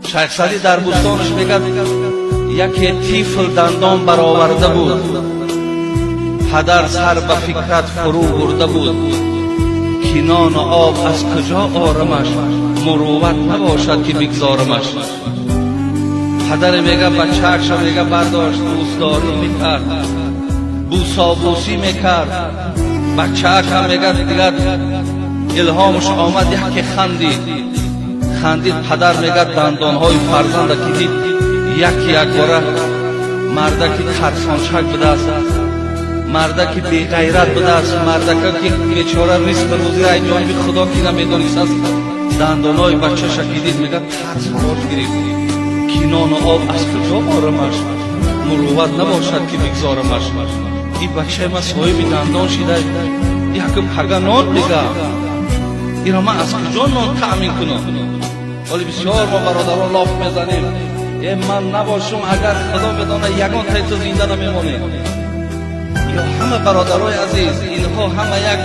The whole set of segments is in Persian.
شیخ سعدی در بستانش میگه یکی طفل دندان برآورده بود، پدر سر به فکرت فرو برده بود، که نان و آب از کجا آرمش، مروت نباشد که بگذارمش. پدر میگه بچه‌اش میگه برداشت دوستداری میکرد، بوسابوسی میکرد. بچه‌اش میگه دیگر الهامش آمد یکی خندید. پدر میگه دندانهای فرزند که دید یک باره مردکی ترسانشک بوده است، مردکی بی غیرت بوده است، مردکی که بیچاره ریسک روزی را جانب خدا که نمیدانست است. دندانهای بچه‌ش که دید میگه ترس فرار گرفت که نان و آب از کجا آرمش، مروت نباشد که بگذارمش. این بچه ما صاحب دندان شده، یکم پگه نان دیگه اینا من از کجا نان تأمین کنم؟ ولی بسیار ما برادران لاف میزنیم من نباشم اگر خدا بدانه یگان تایت زنده نمیمونه. یا همه برادرای عزیز اینها همه یک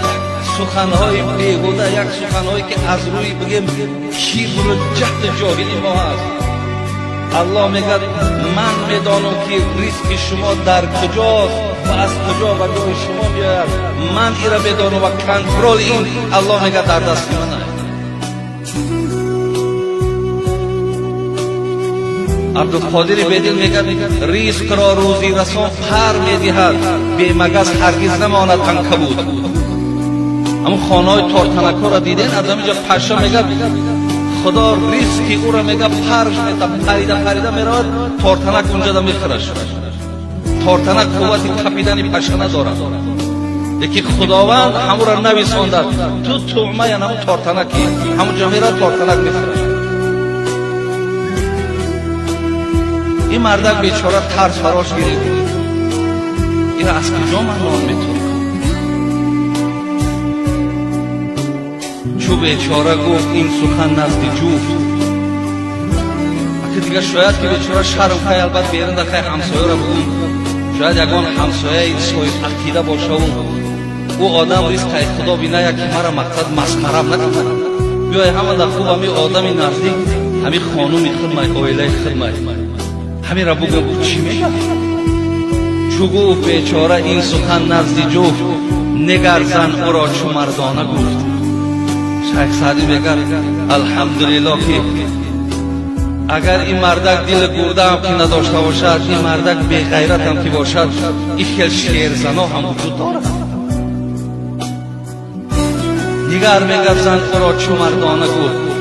سخنهای بیهوده، یک سخنهایی که از روی بگیم کبر و جهل جاهلی ما هست. الله میگه من میدانم که ریسک شما در کجاست و از کجا به جای شما میآید، من ایره میدانم و کنترل این الله میگه در دست منه. عبدالقادر بیدل میگه ریسک را روزی رسان پر میدهد، بی مگس هرگز نماند عنکبوت. اما خانه‌های تارتنک‌ها را دیدین؟ از همینجا پشه میگه خدا ریسکی او را میگه پرش میده، پریده میرود تارتنک اونجا میخورش. تارتنک قوت کپیدن پشه ندارد، یکی خداوند همون را نویسانده تو طعمه یا همون تارتنکی همون جا میرد تارتنک میخورش. این مردم بیچاره ترس فراش گرفت، این از کجا من نان میتونم؟ چو بیچاره گفت این سخن نزد جفت، اگه دیگه شاید که بیچاره شرم خیلی البته بیرن در خیلی همسایه را بگون، شاید یکان همسایه صاحب عقیده باشه و او آدم ریست که خدا بینه که مرا مقصد مسخرم نکنه، بیای همه در خوب همی آدمی نزدیک همی خانومی خدمه آیله خدمه همین را بگم چی میگه؟ چو گفت بیچاره این سخن نزد جفت، نگر زن او را چو مردانه گفت. شیخ سعدی میگه الحمدلله که اگر این مردک دل گرده هم که نداشته باشد، این مردک بی غیرت هم که باشد، این خیل شیر زنا هم وجود دارد. نگر میگه زن او را چو مردانه گفت،